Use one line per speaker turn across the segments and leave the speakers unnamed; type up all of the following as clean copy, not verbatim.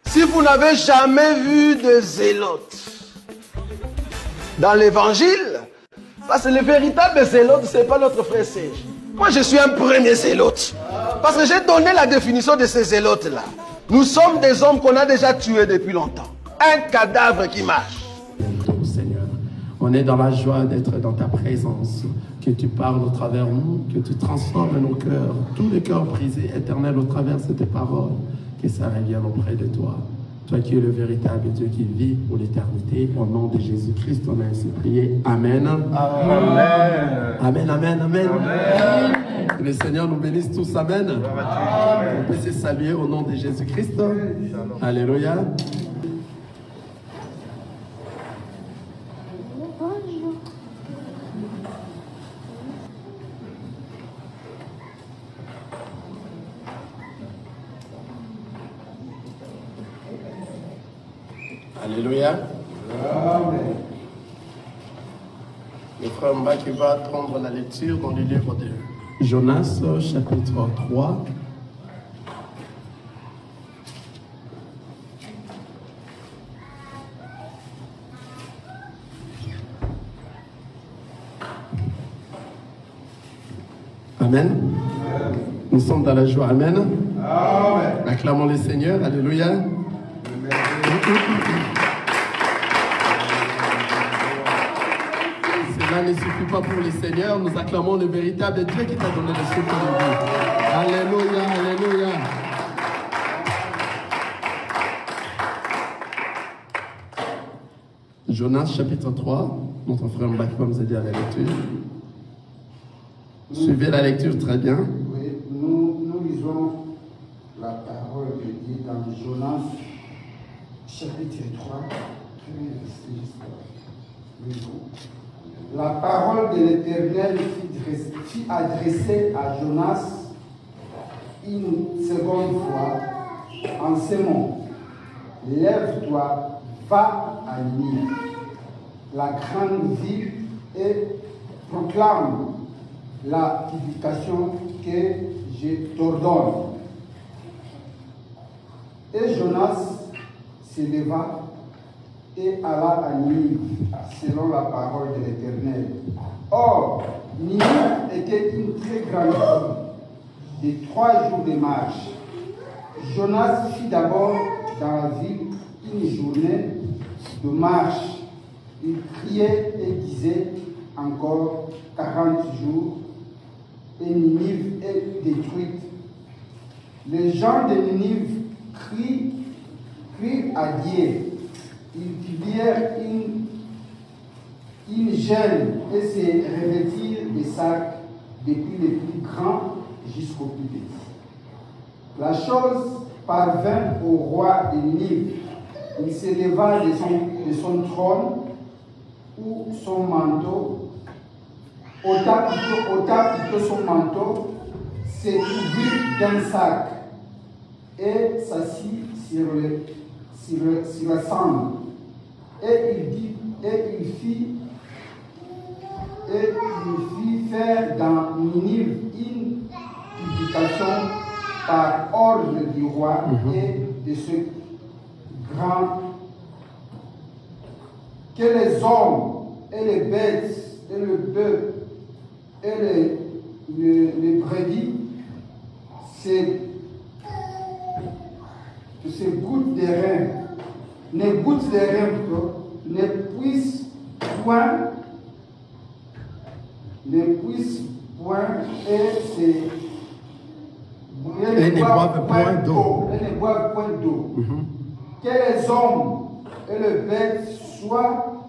Si vous n'avez jamais vu de zélote dans l'évangile, parce que le véritable zélote, ce n'est pas notre frère Serge. Moi, je suis un premier zélote. Parce que j'ai donné la définition de ces zélotes-là. Nous sommes des hommes qu'on a déjà tués depuis longtemps. Un cadavre qui marche.
Seigneur, on est dans la joie d'être dans ta présence. Que tu parles au travers de nous, que tu transformes nos cœurs, tous les cœurs brisés, éternels, au travers de tes paroles. Que ça revienne auprès de toi. Toi qui es le véritable Dieu qui vit pour l'éternité, au nom de Jésus-Christ, on a ainsi prié. Amen. Amen. Amen, amen, amen. Amen. Que le Seigneur nous bénisse tous. Amen. Amen. On peut se saluer au nom de Jésus-Christ. Alléluia. Alléluia. Amen. Le frère Mbaki va prendre la lecture dans le livre de Jonas, chapitre 3. Amen. Nous sommes dans la joie. Amen. Amen. Acclamons le Seigneur. Alléluia. Amen. Cela ne suffit pas pour le Seigneur. Nous acclamons le véritable Dieu qui t'a donné le souffle de vie. Alléluia, alléluia. Jonas chapitre 3. Notre frère Mbaki va nous aider à la lecture. Suivez la lecture très bien.
Oui, nous lisons la parole de Dieu dans Jonas chapitre 3. La parole de l'Éternel fut adressée à Jonas une seconde fois en ces mots. Lève-toi, va à Ninive, la grande ville, et proclame la publication que je t'ordonne. Et Jonas se leva et alla à Ninive, selon la parole de l'Éternel. Or, Ninive était une très grande ville, de 3 jours de marche. Jonas fit d'abord dans la ville une journée de marche. Il criait et disait encore 40 jours, et Ninive est détruite. Les gens de Ninive crient à Dieu. Ils publièrent une gêne et se revêtirent des sacs, depuis les plus grands jusqu'aux plus petits. La chose parvint au roi de Ninive. Il se leva de son trône ou son manteau, ôta plutôt son manteau, se couvrit d'un sac et s'assit sur la cendre. Et il fit faire dans Ninive une publication par ordre du roi et de ce grand, que les hommes et les bêtes et le bœuf et les brebis se goûtent des reins, ne puissent point et ne boivent point d'eau. Que les hommes et les bêtes soient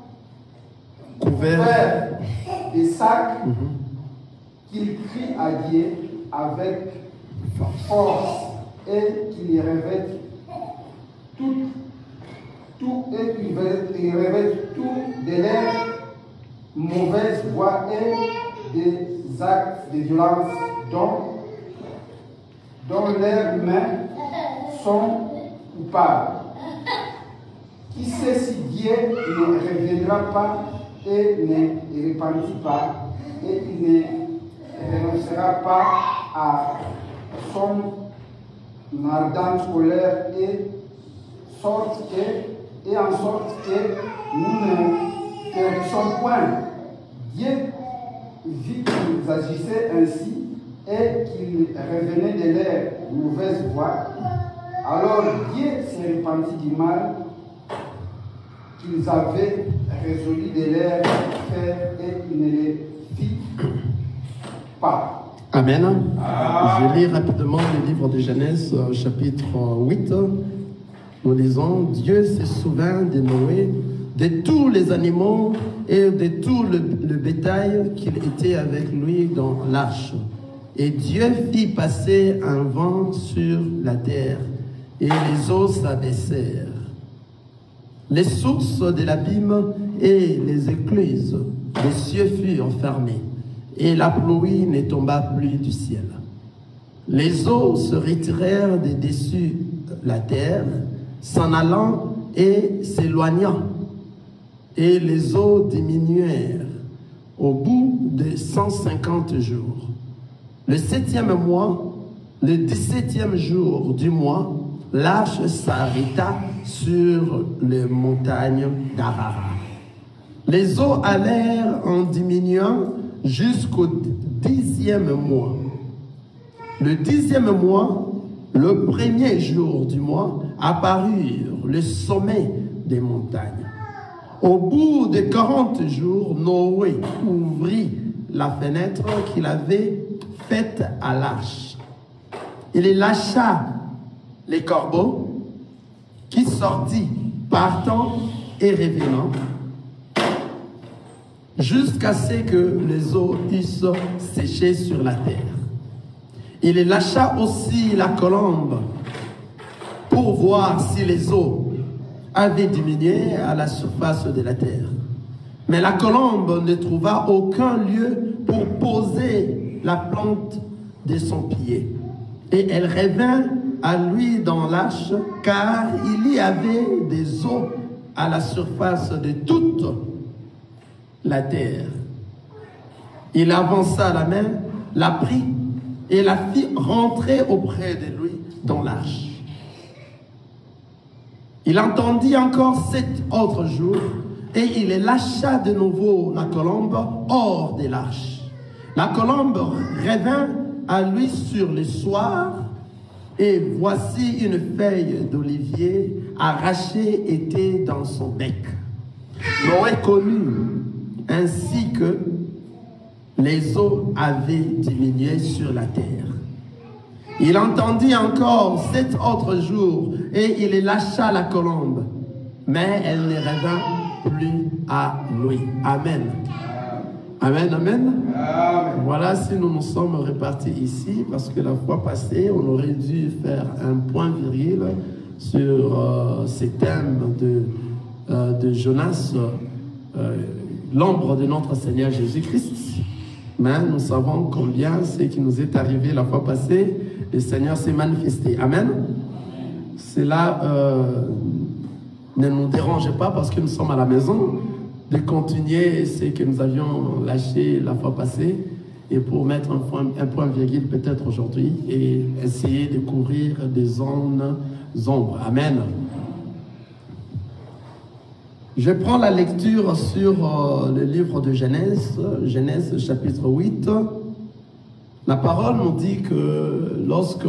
couverts des sacs, qu'ils crient à Dieu avec force et qu'ils revêtent ils revêtent tout de leur mauvaise voie et des actes de violence dont leurs mains sont coupables. Qui sait si Dieu ne reviendra pas et ne repentit pas, et il ne renoncera pas à son ardente colère et et en sorte que nous ne périssions point. Dieu vit qu'ils agissaient ainsi et qu'ils revenaient de leur mauvaise voie. Alors Dieu s'est repenti du mal qu'ils avaient résolu de leur faire et il ne les fit pas.
Amen. Je lis rapidement le livre de Genèse, chapitre 8. Nous lisons, Dieu se souvint de Noé, de tous les animaux et de tout le bétail qu'il était avec lui dans l'arche. Et Dieu fit passer un vent sur la terre, et les eaux s'abaissèrent. Les sources de l'abîme et les écluses des cieux furent fermées, et la pluie ne tomba plus du ciel. Les eaux se retirèrent de dessus la terre, s'en allant et s'éloignant, et les eaux diminuèrent au bout de 150 jours. Le 7e mois, le 17e jour du mois, l'arche s'arrêta sur les montagnes d'Ararat. Les eaux allèrent en diminuant jusqu'au 10e mois. Le 10e mois, le 1er jour du mois, apparurent le sommet des montagnes. Au bout de 40 jours, Noé ouvrit la fenêtre qu'il avait faite à l'arche. Il lâcha les corbeaux qui sortit, partant et revenant, jusqu'à ce que les eaux eussent séché sur la terre. Il lâcha aussi la colombe pour voir si les eaux avaient diminué à la surface de la terre. Mais la colombe ne trouva aucun lieu pour poser la plante de son pied. Et elle revint à lui dans l'arche, car il y avait des eaux à la surface de toute la terre. Il avança la main, la prit et la fit rentrer auprès de lui dans l'arche. Il entendit encore 7 autres jours et il lâcha de nouveau la colombe hors de l'arche. La colombe revint à lui sur le soir, et voici une feuille d'olivier arrachée était dans son bec. Noé connut ainsi que les eaux avaient diminué sur la terre. Il entendit encore 7 autres jours et il lâcha la colombe, mais elle ne revint plus à lui. Amen. Amen, amen. Amen. Voilà, si nous nous sommes répartis ici, parce que la fois passée, on aurait dû faire un point viril sur ces thèmes de Jonas, l'ombre de notre Seigneur Jésus-Christ. Mais nous savons combien ce qui nous est arrivé la fois passée, le Seigneur s'est manifesté. Amen. Cela ne nous dérange pas parce que nous sommes à la maison, de continuer ce que nous avions lâché la fois passée et pour mettre un point virgule peut-être aujourd'hui et essayer de couvrir des zones ombres. Amen. Je prends la lecture sur le livre de Genèse, Genèse chapitre 8. La parole nous dit que lorsque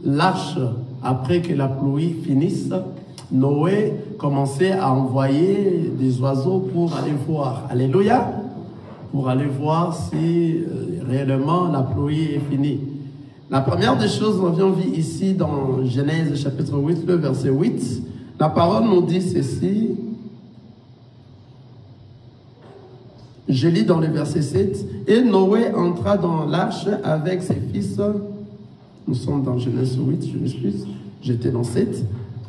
l'arche, après que la pluie finisse, Noé commençait à envoyer des oiseaux pour aller voir. Alléluia! Pour aller voir si réellement la pluie est finie. La première des choses, nous avions vu ici dans Genèse chapitre 8, le verset 8. La parole nous dit ceci. Je lis dans le verset 7. Et Noé entra dans l'arche avec ses fils. Nous sommes dans Genèse 8, je m'excuse. J'étais dans 7.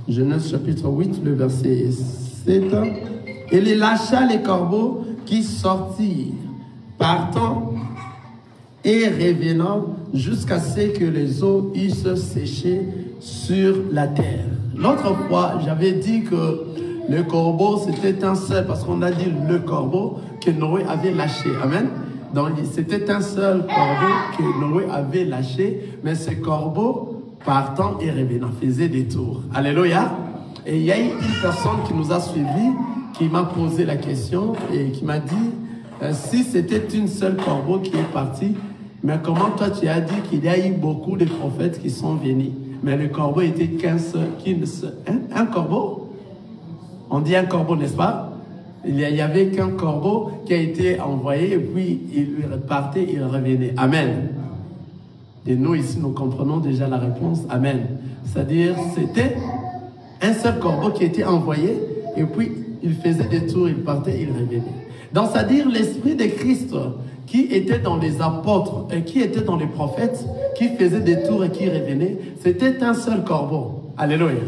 Genèse chapitre 8, le verset 7. Et il lâcha les corbeaux qui sortirent, partant et revenant jusqu'à ce que les eaux eussent séché sur la terre. L'autre fois, j'avais dit que le corbeau, c'était un seul, parce qu'on a dit le corbeau que Noé avait lâché. Amen. Donc, c'était un seul corbeau que Noé avait lâché, mais ce corbeau partant et revenant, faisait des tours. Alléluia. Et il y a une personne qui nous a suivis, qui m'a posé la question et qui m'a dit, si c'était une seule corbeau qui est partie, mais comment toi tu as dit qu'il y a eu beaucoup de prophètes qui sont venus, mais le corbeau était qu'un seul, un corbeau? On dit un corbeau, n'est-ce pas? Il n'y avait qu'un corbeau qui a été envoyé et puis il repartait, il revenait. Amen. Et nous ici, nous comprenons déjà la réponse. Amen. C'est-à-dire, c'était un seul corbeau qui était envoyé et puis il faisait des tours, il partait, il revenait. Donc, c'est-à-dire l'esprit de Christ qui était dans les apôtres et qui était dans les prophètes, qui faisait des tours et qui revenait, c'était un seul corbeau. Alléluia.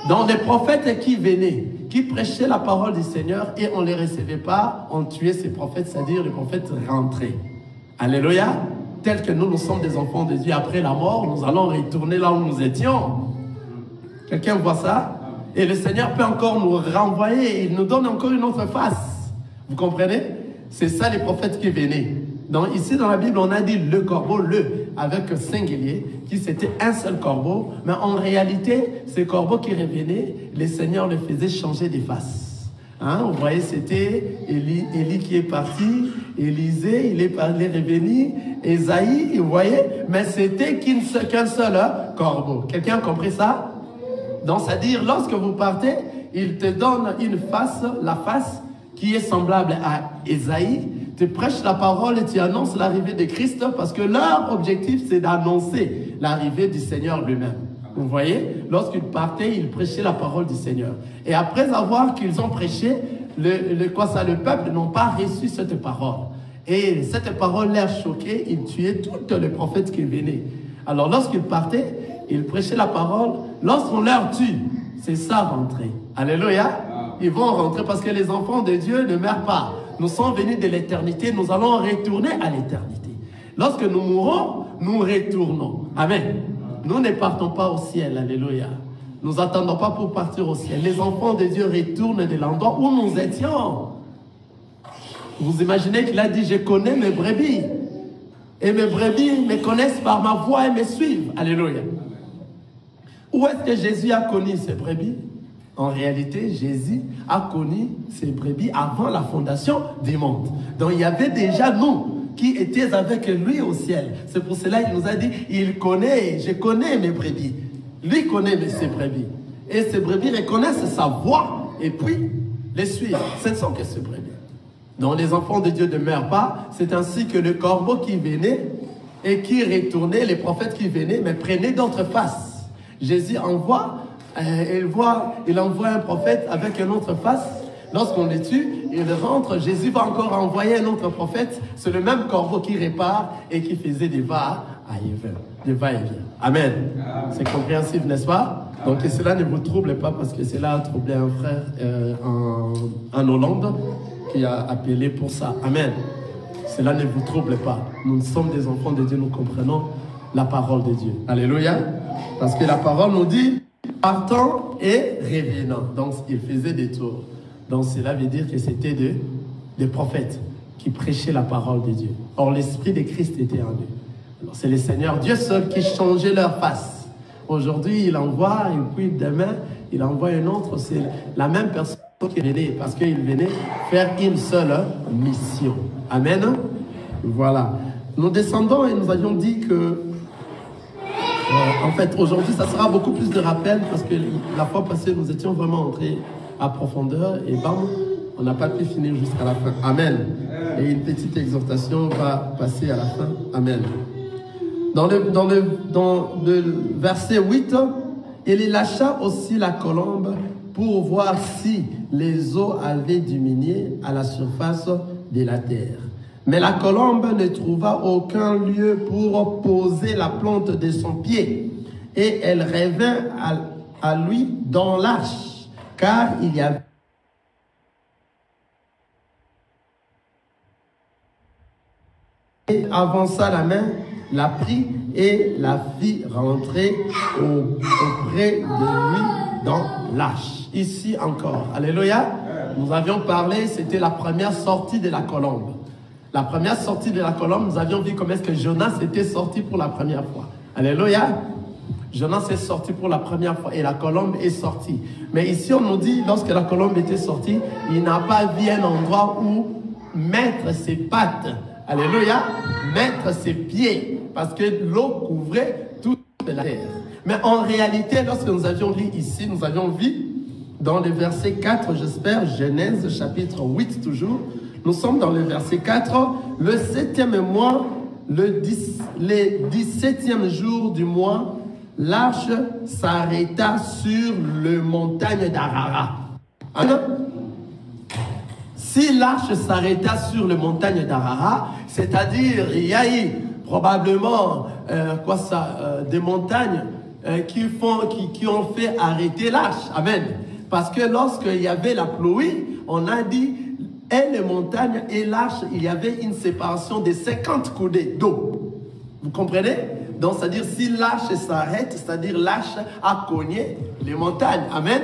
Dans les prophètes qui venaient, qui prêchaient la parole du Seigneur et on ne les recevait pas, on tuait ces prophètes, c'est-à-dire les prophètes rentraient. Alléluia. Tel que nous sommes des enfants de Dieu après la mort, nous allons retourner là où nous étions. Quelqu'un voit ça? Et le Seigneur peut encore nous renvoyer, il nous donne encore une autre face. Vous comprenez? C'est ça les prophètes qui venaient. Donc ici dans la Bible, on a dit le corbeau, avec singulier, qui c'était un seul corbeau. Mais en réalité, ce corbeau qui revenait, le Seigneur le faisait changer de face. Hein, vous voyez, c'était Élie qui est parti, Élisée, il est revenu, Ésaïe, vous voyez, mais c'était qu'un seul corbeau. Quelqu'un a compris ça? Donc, c'est-à-dire, lorsque vous partez, il te donne une face, la face qui est semblable à Ésaïe. Tu prêches la parole et tu annonces l'arrivée de Christ parce que leur objectif, c'est d'annoncer l'arrivée du Seigneur lui-même. Vous voyez, lorsqu'ils partaient, ils prêchaient la parole du Seigneur. Et après avoir qu'ils ont prêché, le peuple n'ont pas reçu cette parole. Et cette parole les a choqués, ils tuaient tous les prophètes qui venaient. Alors lorsqu'ils partaient, ils prêchaient la parole. Lorsqu'on leur tue, c'est ça rentrer. Alléluia. Ils vont rentrer parce que les enfants de Dieu ne meurent pas. Nous sommes venus de l'éternité, nous allons retourner à l'éternité. Lorsque nous mourrons, nous retournons. Amen. Nous ne partons pas au ciel, alléluia. Nous n'attendons pas pour partir au ciel. Les enfants de Dieu retournent de l'endroit où nous étions. Vous imaginez qu'il a dit, je connais mes brebis. Et mes brebis me connaissent par ma voix et me suivent. Alléluia. Où est-ce que Jésus a connu ses brebis? En réalité, Jésus a connu ses brebis avant la fondation du monde. Donc il y avait déjà nous qui étaient avec lui au ciel. C'est pour cela qu'il nous a dit, il connaît, je connais mes brebis. Lui connaît ses brebis. Et ces brebis reconnaissent sa voix et puis les suivent. Ce ne sont que ses brebis. Donc les enfants de Dieu ne meurent pas. C'est ainsi que le corbeau qui venait et qui retournait, les prophètes qui venaient, mais prenaient d'autres faces. Jésus envoie, il envoie un prophète avec une autre face. Lorsqu'on les tue, il rentre, Jésus va encore envoyer un autre prophète. C'est le même corbeau qui répare et qui faisait des va-et-vient. Amen. C'est compréhensible, n'est-ce pas? Donc que cela ne vous trouble pas parce que cela a troublé un frère en Hollande qui a appelé pour ça. Amen. Cela ne vous trouble pas. Nous sommes des enfants de Dieu, nous comprenons la parole de Dieu. Alléluia. Parce que la parole nous dit partant et revenant. Donc il faisait des tours. Donc cela veut dire que c'était des prophètes qui prêchaient la parole de Dieu. Or l'Esprit de Christ était en eux. Alors c'est le Seigneur Dieu seul qui changeait leur face. Aujourd'hui il envoie et puis demain il envoie un autre. C'est la même personne qui venait parce qu'il venait faire une seule mission. Amen. Voilà. Nous descendons et nous avions dit que en fait aujourd'hui ça sera beaucoup plus de rappels parce que la fois passée nous étions vraiment entrés à profondeur et bam, on n'a pas pu finir jusqu'à la fin. Amen. Et une petite exhortation va passer à la fin. Amen. Dans le verset 8, il lâcha aussi la colombe pour voir si les eaux avaient diminué à la surface de la terre. Mais la colombe ne trouva aucun lieu pour poser la plante de son pied. Et elle revint à lui dans l'arche. Car il y avait avança la main, la prit et la fit rentrer auprès de lui dans l'arche. Ici encore. Alléluia. Nous avions parlé, c'était la première sortie de la colombe. La première sortie de la colombe, nous avions vu comment est-ce que Jonas était sorti pour la première fois. Alléluia. Jonas est sorti pour la première fois et la colombe est sortie. Mais ici, on nous dit, lorsque la colombe était sortie, il n'a pas vu un endroit où mettre ses pattes. Alléluia. Mettre ses pieds. Parce que l'eau couvrait toute la terre. Mais en réalité, lorsque nous avions lu ici, nous avions vu dans le verset 4, j'espère, Genèse chapitre 8 toujours. Nous sommes dans le verset 4. Le 7e mois, le 17e jour du mois, l'arche s'arrêta sur le montagne d'Arara. Amen. Si l'arche s'arrêta sur le montagne d'Arara, c'est-à-dire il y a eu probablement des montagnes qui ont fait arrêter l'arche. Amen. Parce que lorsqu'il y avait la pluie, on a dit, et les montagnes et l'arche, il y avait une séparation de 50 coudées d'eau. Vous comprenez? Donc, c'est-à-dire, si l'arche s'arrête, c'est-à-dire l'arche a cogné les montagnes. Amen.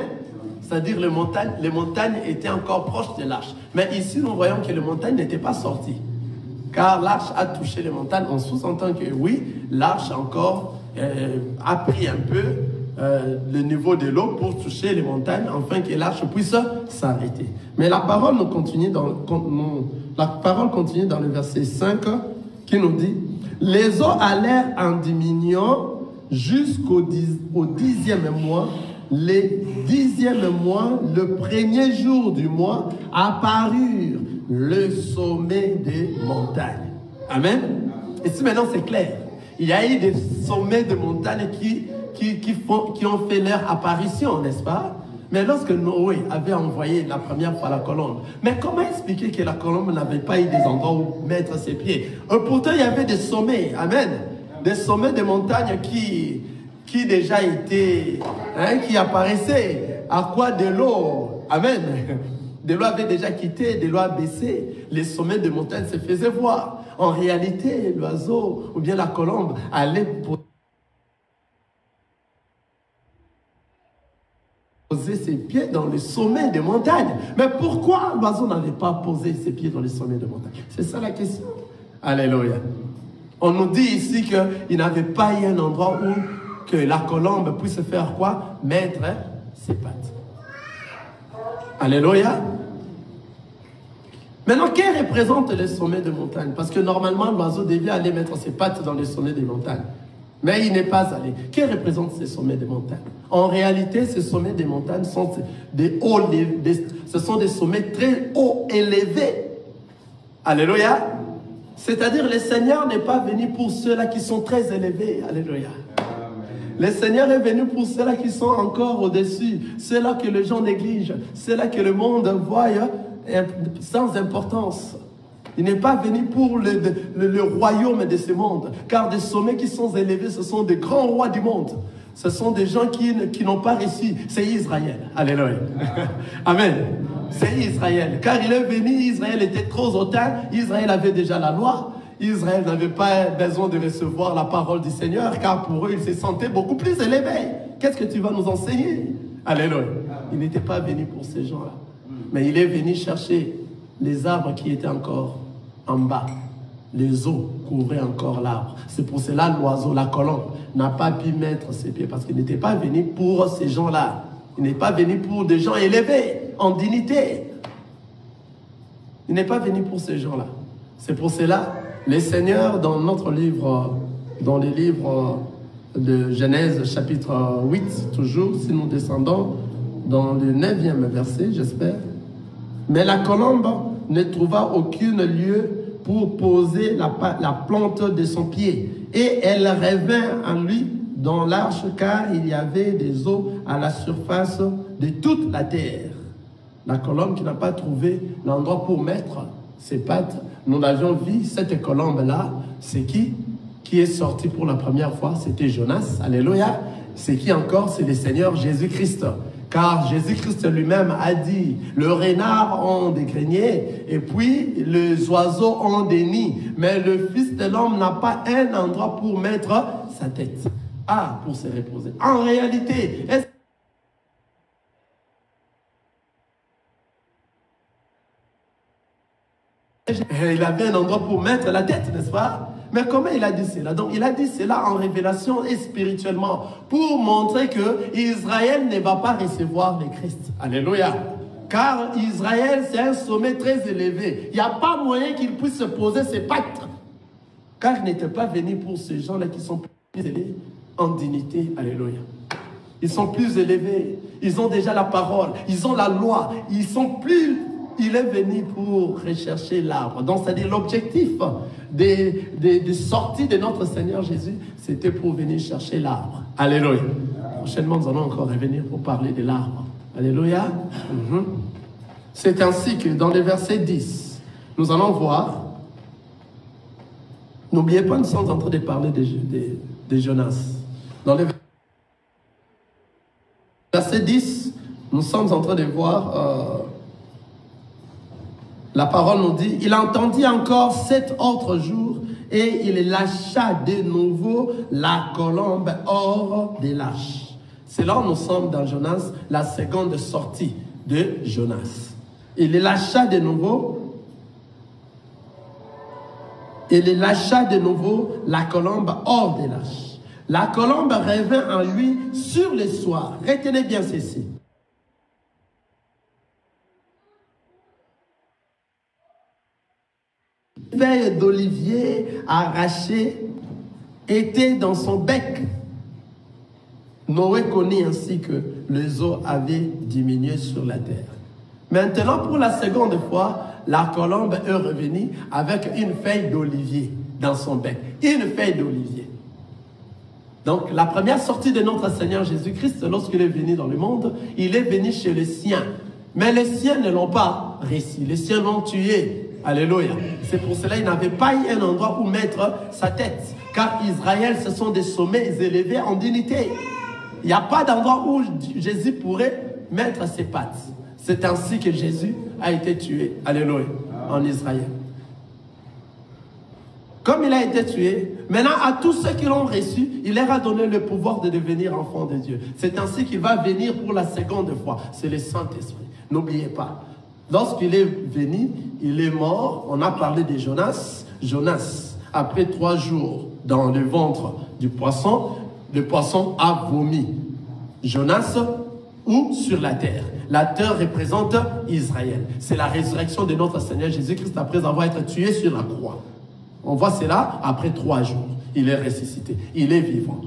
C'est-à-dire, les montagnes étaient encore proches de l'arche. Mais ici, nous voyons que les montagnes n'étaient pas sorties. Car l'arche a touché les montagnes. On sous-entend que oui, l'arche encore a pris un peu le niveau de l'eau pour toucher les montagnes, afin que l'arche puisse s'arrêter. Mais la parole continue dans le verset 5 qui nous dit: les eaux allèrent en diminuant jusqu'au 10e mois. Les 10e mois, le premier jour du mois, apparurent le sommet des montagnes. Amen. Et si maintenant c'est clair, il y a eu des sommets de montagnes qui ont fait leur apparition, n'est-ce pas? Mais lorsque Noé avait envoyé la première fois la colombe, mais comment expliquer que la colombe n'avait pas eu des endroits où mettre ses pieds? Pourtant, il y avait des sommets, amen, des sommets de montagnes qui déjà étaient, qui apparaissaient. À quoi? De l'eau, amen. De l'eau avait déjà quitté, de l'eau a baissé, les sommets de montagnes se faisaient voir. En réalité, l'oiseau ou bien la colombe allait poser ses pieds dans le sommet des montagnes. Mais pourquoi l'oiseau n'avait pas posé ses pieds dans le sommet des montagnes? C'est ça la question. Alléluia. On nous dit ici qu'il n'avait pas eu un endroit où que la colombe puisse faire quoi? Mettre ses pattes. Alléluia. Maintenant, qu'est-ce que représente le sommet des montagnes? Parce que normalement, l'oiseau devait aller mettre ses pattes dans le sommet des montagnes. Mais il n'est pas allé. Qu'est-ce que représente ces sommets des montagnes? En réalité, ces sommets des montagnes sont ce sont des sommets très hauts, élevés. Alléluia. C'est-à-dire, le Seigneur n'est pas venu pour ceux-là qui sont très élevés. Alléluia. Le Seigneur est venu pour ceux-là qui sont encore au-dessus, ceux-là que les gens négligent, ceux-là que le monde voit sans importance. Il n'est pas venu pour le royaume de ce monde, car des sommets qui sont élevés, ce sont des grands rois du monde. Ce sont des gens qui n'ont pas réussi. C'est Israël. Alléluia. Amen. C'est Israël. Car il est venu, Israël était trop hautain, Israël avait déjà la loi. Israël n'avait pas besoin de recevoir la parole du Seigneur, car pour eux, ils se sentaient beaucoup plus élevés. Qu'est-ce que tu vas nous enseigner? Alléluia. Il n'était pas venu pour ces gens-là. Mais il est venu chercher les arbres qui étaient encore en bas. Les eaux couvraient encore l'arbre. C'est pour cela que l'oiseau, la colombe, n'a pas pu mettre ses pieds, parce qu'il n'était pas venu pour ces gens-là. Il n'est pas venu pour des gens élevés, en dignité. Il n'est pas venu pour ces gens-là. C'est pour cela les seigneurs, dans notre livre, dans les livres de Genèse, chapitre 8, toujours, si nous descendons dans le 9e verset, j'espère. Mais la colombe ne trouva aucun lieu pour poser la plante de son pied. Et elle revint en lui dans l'arche, car il y avait des eaux à la surface de toute la terre. La colombe qui n'a pas trouvé l'endroit pour mettre ses pattes. Nous l'avions vu, cette colombe-là, c'est qui est sorti pour la première fois? C'était Jonas, alléluia. C'est qui encore? C'est le Seigneur Jésus-Christ. Car Jésus-Christ lui-même a dit, le renard ont des greniers, et puis les oiseaux ont des nids, mais le Fils de l'homme n'a pas un endroit pour mettre sa tête. Ah, pour se reposer. En réalité, il avait un endroit pour mettre la tête, n'est-ce pas? Mais comment il a dit cela? Donc il a dit cela en révélation et spirituellement pour montrer que Israël ne va pas recevoir le Christ. Alléluia. Car Israël, c'est un sommet très élevé. Il n'y a pas moyen qu'il puisse se poser ses pattes. Car il n'était pas venu pour ces gens-là qui sont plus élevés en dignité. Alléluia. Ils sont plus élevés. Ils ont déjà la parole. Ils ont la loi. Ils sont plus... Il est venu pour rechercher l'arbre. Donc, c'est-à-dire l'objectif des sorties de notre Seigneur Jésus, c'était pour venir chercher l'arbre. Alléluia. Prochainement, nous allons encore revenir pour parler de l'arbre. Alléluia. C'est ainsi que dans le verset 10, nous allons voir. N'oubliez pas, nous sommes en train de parler de Jonas. Dans le verset 10, nous sommes en train de voir, la parole nous dit, il entendit encore 7 autres jours et il lâcha de nouveau la colombe hors des lâches. C'est là où nous sommes dans Jonas, la seconde sortie de Jonas. Il lâcha de nouveau. Il lâcha de nouveau la colombe hors des lâches. La colombe revint en lui sur le soir. Retenez bien ceci. Une feuille d'olivier arrachée était dans son bec. Noé connut ainsi que les eaux avaient diminué sur la terre. Maintenant, pour la seconde fois, la colombe est revenue avec une feuille d'olivier dans son bec. Une feuille d'olivier. Donc, la première sortie de notre Seigneur Jésus-Christ, lorsqu'il est venu dans le monde, il est venu chez les siens. Mais les siens ne l'ont pas reçu. Les siens l'ont tué. Alléluia. C'est pour cela qu'il n'avait pas eu un endroit où mettre sa tête. Car Israël, ce sont des sommets élevés en dignité. Il n'y a pas d'endroit où Jésus pourrait mettre ses pattes. C'est ainsi que Jésus a été tué. Alléluia. En Israël. Comme il a été tué, maintenant à tous ceux qui l'ont reçu, il leur a donné le pouvoir de devenir enfants de Dieu. C'est ainsi qu'il va venir pour la seconde fois. C'est le Saint-Esprit. N'oubliez pas. Lorsqu'il est venu, il est mort. On a parlé de Jonas. Jonas, après 3 jours dans le ventre du poisson, le poisson a vomi. Jonas, ou sur la terre. La terre représente Israël. C'est la résurrection de notre Seigneur Jésus-Christ après avoir été tué sur la croix. On voit cela après 3 jours. Il est ressuscité. Il est vivant.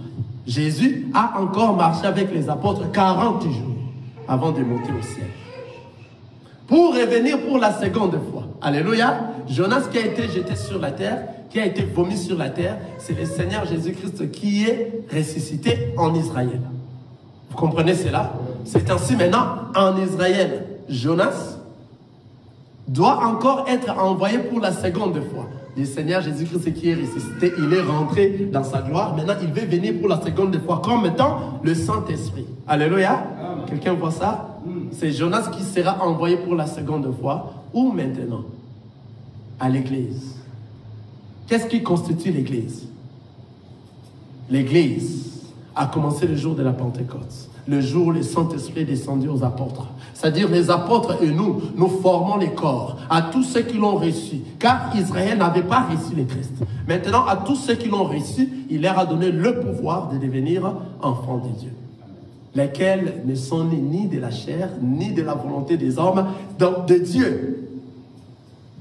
Jésus a encore marché avec les apôtres 40 jours avant de monter au ciel. Pour revenir pour la seconde fois. Alléluia. Jonas qui a été jeté sur la terre, qui a été vomi sur la terre, c'est le Seigneur Jésus-Christ qui est ressuscité en Israël. Vous comprenez cela? C'est ainsi maintenant en Israël. Jonas doit encore être envoyé pour la seconde fois. Le Seigneur Jésus-Christ qui est ressuscité, il est rentré dans sa gloire. Maintenant, il veut venir pour la seconde fois comme étant le Saint-Esprit. Alléluia. Quelqu'un voit ça? C'est Jonas qui sera envoyé pour la seconde fois. Où maintenant? À l'église. Qu'est-ce qui constitue l'église? L'église a commencé le jour de la Pentecôte. Le jour où le Saint-Esprit est descendu aux apôtres. C'est-à-dire les apôtres et nous formons les corps à tous ceux qui l'ont reçu. Car Israël n'avait pas reçu le Christ. Maintenant, à tous ceux qui l'ont reçu, il leur a donné le pouvoir de devenir enfants de Dieu. Lesquels ne sont ni de la chair, ni de la volonté des hommes, donc de Dieu.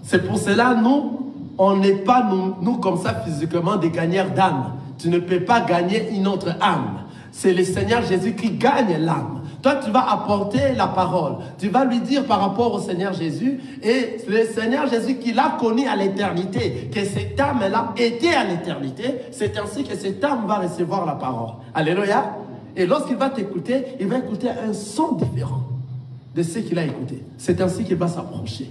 C'est pour cela, nous, on n'est pas, nous comme ça, physiquement, des gagneurs d'âme. Tu ne peux pas gagner une autre âme. C'est le Seigneur Jésus qui gagne l'âme. Toi, tu vas apporter la parole. Tu vas lui dire par rapport au Seigneur Jésus. Et le Seigneur Jésus qui l'a connu à l'éternité, que cette âme-là était à l'éternité, c'est ainsi que cette âme va recevoir la parole. Alléluia. Et lorsqu'il va t'écouter, il va écouter un son différent de ce qu'il a écouté. C'est ainsi qu'il va s'approcher.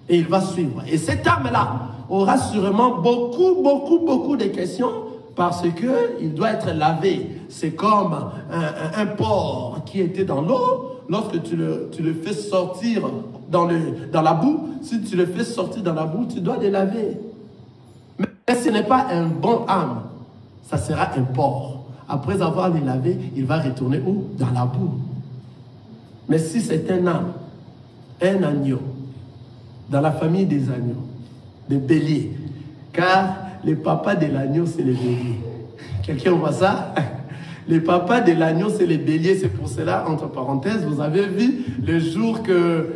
Et il va suivre. Et cette âme-là aura sûrement beaucoup de questions parce qu'il doit être lavé. C'est comme un porc qui était dans l'eau. Lorsque tu le fais sortir dans la boue, si tu le fais sortir dans la boue, tu dois le laver. Mais ce n'est pas un bon âme, ça sera un porc. Après avoir les lavé, il va retourner où? Dans la boue. Mais si c'est un âme, un agneau, dans la famille des agneaux, des béliers, car les papas de l'agneau, c'est les béliers. Quelqu'un voit ça? Les papas de l'agneau, c'est les béliers. C'est pour cela, entre parenthèses, vous avez vu le jour que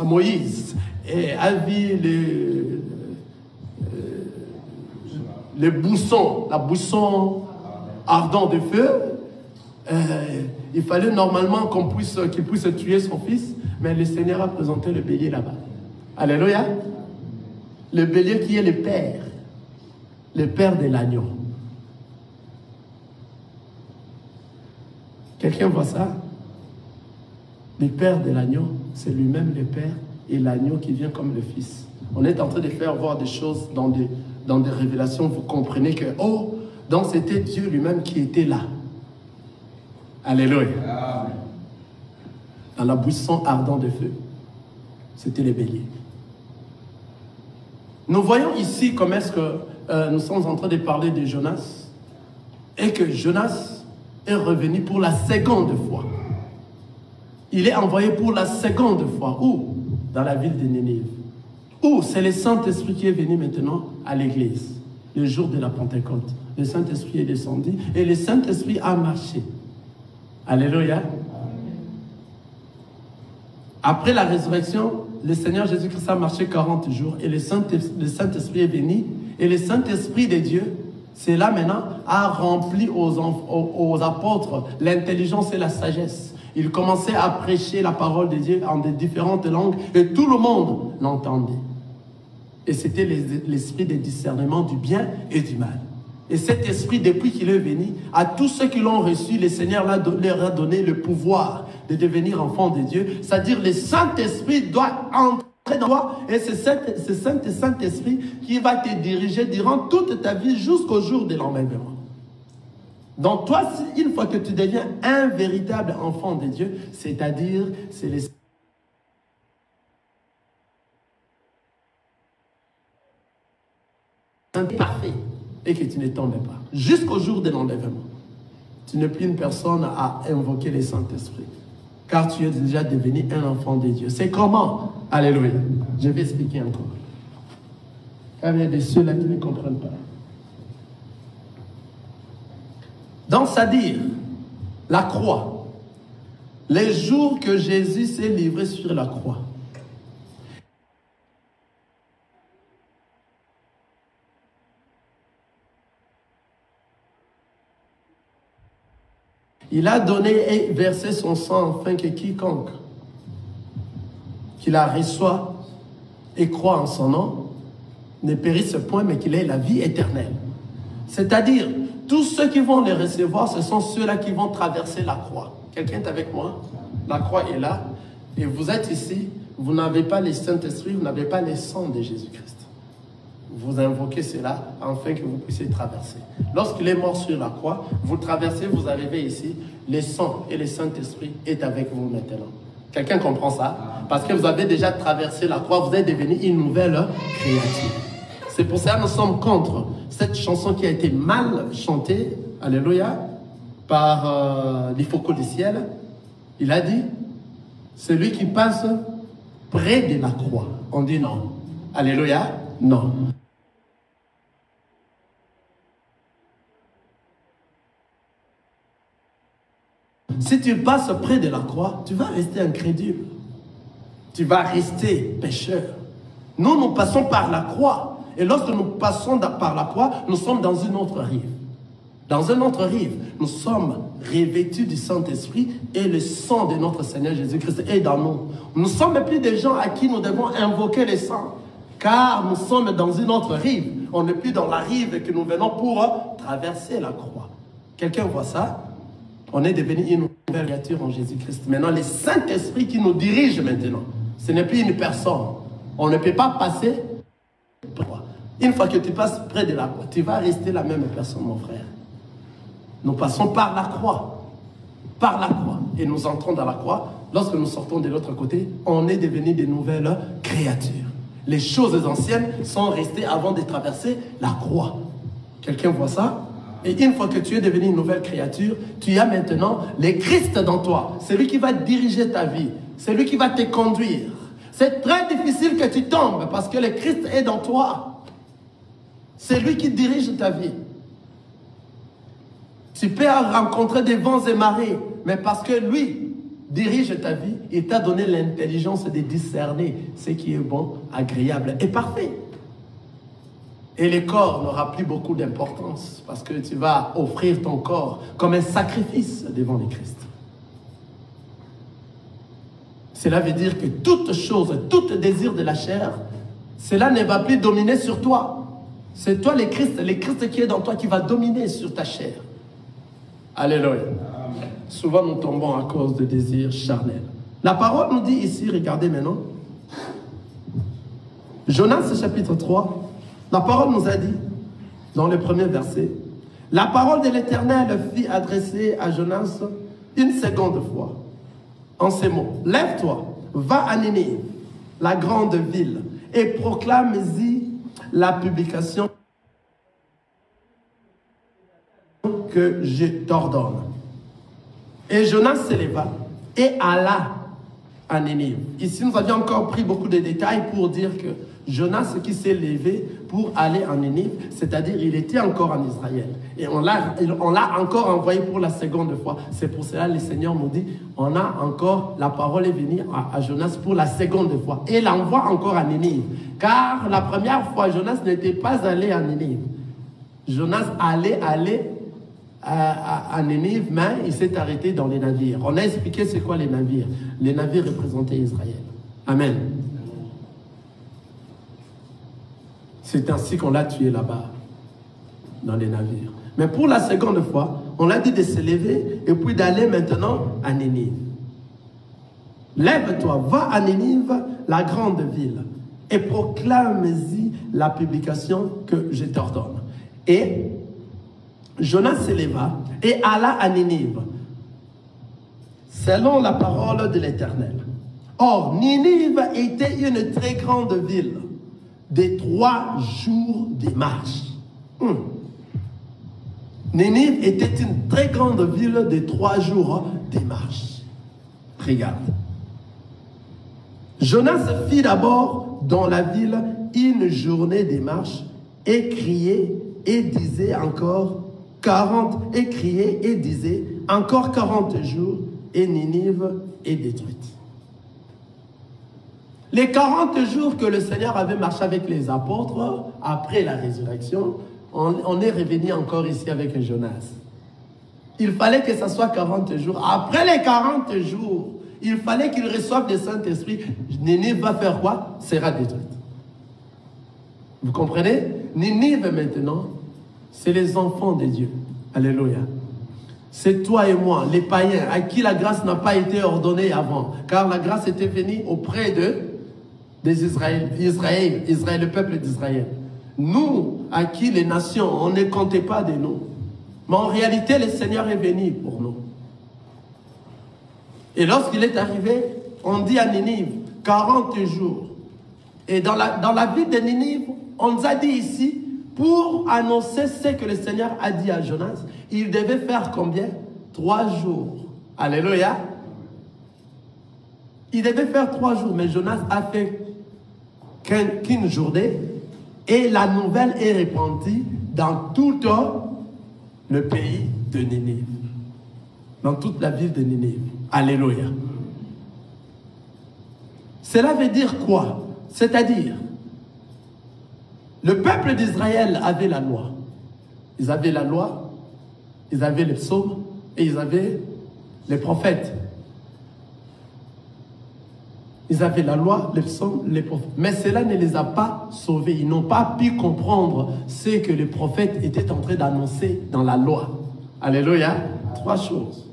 Moïse a vu les boussons, la bousson ardent de feu. Il fallait normalement qu'il puisse tuer son fils, mais le Seigneur a présenté le bélier là-bas. Alléluia. Le bélier qui est le père de l'agneau. Quelqu'un voit ça? Le père de l'agneau, c'est lui-même le père et l'agneau qui vient comme le fils. On est en train de faire voir des choses dans des révélations. Vous comprenez que, oh, donc c'était Dieu lui-même qui était là. Alléluia. Amen. Dans la buisson ardent de feu, c'était les béliers. Nous voyons ici comment est-ce que nous sommes en train de parler de Jonas et que Jonas est revenu pour la seconde fois. Il est envoyé pour la seconde fois. Où? Dans la ville de Nénive. Où? C'est le Saint-Esprit qui est venu maintenant à l'église, le jour de la Pentecôte. Le Saint-Esprit est descendu et le Saint-Esprit a marché. Alléluia. Après la résurrection, le Seigneur Jésus-Christ a marché 40 jours et le Saint-Esprit est venu et le Saint-Esprit de Dieu, c'est là maintenant, a rempli aux apôtres l'intelligence et la sagesse. Ils commençaient à prêcher la parole de Dieu en des différentes langues et tout le monde l'entendait. Et c'était l'esprit de discernement du bien et du mal. Et cet esprit, depuis qu'il est venu, à tous ceux qui l'ont reçu, le Seigneur leur a donné le pouvoir de devenir enfants de Dieu. C'est-à-dire le Saint-Esprit doit entrer dans toi et c'est ce Saint-Esprit qui va te diriger durant toute ta vie jusqu'au jour de l'enlèvement. Donc toi, une fois que tu deviens un véritable enfant de Dieu, c'est-à-dire c'est le Saint parfait et que tu ne tombes pas jusqu'au jour de l'enlèvement. Tu n'es plus une personne à invoquer le Saint-Esprit car tu es déjà devenu un enfant de Dieu. C'est comment? Alléluia. Je vais expliquer encore. Car il y a des ceux-là qui ne comprennent pas. Donc, c'est-à-dire, la croix. Les jours que Jésus s'est livré sur la croix. Il a donné et versé son sang afin que quiconque qui la reçoit et croit en son nom ne périsse point, mais qu'il ait la vie éternelle. C'est-à-dire, tous ceux qui vont les recevoir, ce sont ceux-là qui vont traverser la croix. Quelqu'un est avec moi? La croix est là. Et vous êtes ici, vous n'avez pas le Saint-Esprit, vous n'avez pas le sang de Jésus-Christ. Vous invoquez cela afin que vous puissiez traverser. Lorsqu'il est mort sur la croix, vous traversez, vous arrivez ici, le sang et le Saint-Esprit est avec vous maintenant. Quelqu'un comprend ça? Parce que vous avez déjà traversé la croix, vous êtes devenu une nouvelle créature. C'est pour ça que nous sommes contre cette chanson qui a été mal chantée, alléluia, par l'Ifoko du ciel. Il a dit, celui qui passe près de la croix. On dit non. Alléluia, non. Si tu passes près de la croix, tu vas rester incrédule. Tu vas rester pécheur. Nous passons par la croix. Et lorsque nous passons par la croix, nous sommes dans une autre rive. Dans une autre rive, nous sommes revêtus du Saint-Esprit et le sang de notre Seigneur Jésus-Christ est dans nous. Nous ne sommes plus des gens à qui nous devons invoquer le sang, car nous sommes dans une autre rive. On n'est plus dans la rive que nous venons pour traverser la croix. Quelqu'un voit ça? On est devenu une nouvelle créature en Jésus-Christ. Maintenant, le Saint-Esprit qui nous dirige maintenant, ce n'est plus une personne. On ne peut pas passer. Une fois que tu passes près de la croix, tu vas rester la même personne, mon frère. Nous passons par la croix. Par la croix. Et nous entrons dans la croix. Lorsque nous sortons de l'autre côté, on est devenu de nouvelles créatures. Les choses anciennes sont restées avant de traverser la croix. Quelqu'un voit ça? Et une fois que tu es devenu une nouvelle créature, tu as maintenant le Christ dans toi. C'est lui qui va diriger ta vie. C'est lui qui va te conduire. C'est très difficile que tu tombes parce que le Christ est dans toi. C'est lui qui dirige ta vie. Tu peux rencontrer des vents et marées, mais parce que lui dirige ta vie, il t'a donné l'intelligence de discerner ce qui est bon, agréable et parfait. Et le corps n'aura plus beaucoup d'importance parce que tu vas offrir ton corps comme un sacrifice devant le Christ. Cela veut dire que toute chose, tout désir de la chair, cela ne va plus dominer sur toi. C'est toi le Christ qui est dans toi qui va dominer sur ta chair. Alléluia. Amen. Souvent nous tombons à cause de désirs charnels. La parole nous dit ici, regardez maintenant, Jonas chapitre 3, la parole nous a dit, dans le premier verset, la parole de l'Éternel fut adressée à Jonas une seconde fois, en ces mots, lève-toi, va à Ninive, la grande ville, et proclame-y la publication que je t'ordonne. Et Jonas s'éleva et alla à Ninive. Ici, nous avions encore pris beaucoup de détails pour dire que Jonas qui s'est levé pour aller en Ninive, c'est-à-dire il était encore en Israël. Et on l'a encore envoyé pour la seconde fois. C'est pour cela que le Seigneur nous dit, on a encore, la parole est venue à Jonas pour la seconde fois. Et l'envoie encore à Ninive. Car la première fois, Jonas n'était pas allé à Ninive. Jonas allait à Ninive, mais il s'est arrêté dans les navires. On a expliqué c'est quoi les navires. Les navires représentaient Israël. Amen. C'est ainsi qu'on l'a tué là-bas, dans les navires. Mais pour la seconde fois, on l'a dit de se lever et puis d'aller maintenant à Ninive. Lève-toi, va à Ninive, la grande ville, et proclame-y la publication que je t'ordonne. Et Jonas se leva et alla à Ninive, selon la parole de l'Éternel. Or, Ninive était une très grande ville, de 3 jours de marche. Ninive était une très grande ville de 3 jours de marche. Regarde. Jonas fit d'abord dans la ville une journée de marche et criait et disait encore 40 et criait et disait encore 40 jours et Ninive est détruite. Les 40 jours que le Seigneur avait marché avec les apôtres, après la résurrection, on est revenu encore ici avec Jonas. Il fallait que ce soit 40 jours. Après les 40 jours, il fallait qu'il reçoive le Saint-Esprit. Ninive va faire quoi? Sera détruite. Vous comprenez? Ninive maintenant, c'est les enfants de Dieu. Alléluia. C'est toi et moi, les païens, à qui la grâce n'a pas été ordonnée avant. Car la grâce était venue auprès des Israël, le peuple d'Israël. Nous, à qui les nations, on ne comptait pas de nous. Mais en réalité, le Seigneur est venu pour nous. Et lorsqu'il est arrivé, on dit à Ninive, 40 jours. Et dans la ville de Ninive, on nous a dit ici, pour annoncer ce que le Seigneur a dit à Jonas, il devait faire combien? 3 jours. Alléluia. Il devait faire 3 jours, mais Jonas a fait qu'une journée et la nouvelle est répandue dans tout le pays de Ninive. Dans toute la ville de Ninive. Alléluia. Cela veut dire quoi? C'est-à-dire, le peuple d'Israël avait la loi. Ils avaient la loi, ils avaient les psaumes et ils avaient les prophètes. Ils avaient la loi, les psaumes, les prophètes. Mais cela ne les a pas sauvés. Ils n'ont pas pu comprendre ce que les prophètes étaient en train d'annoncer dans la loi. Alléluia. 3 choses.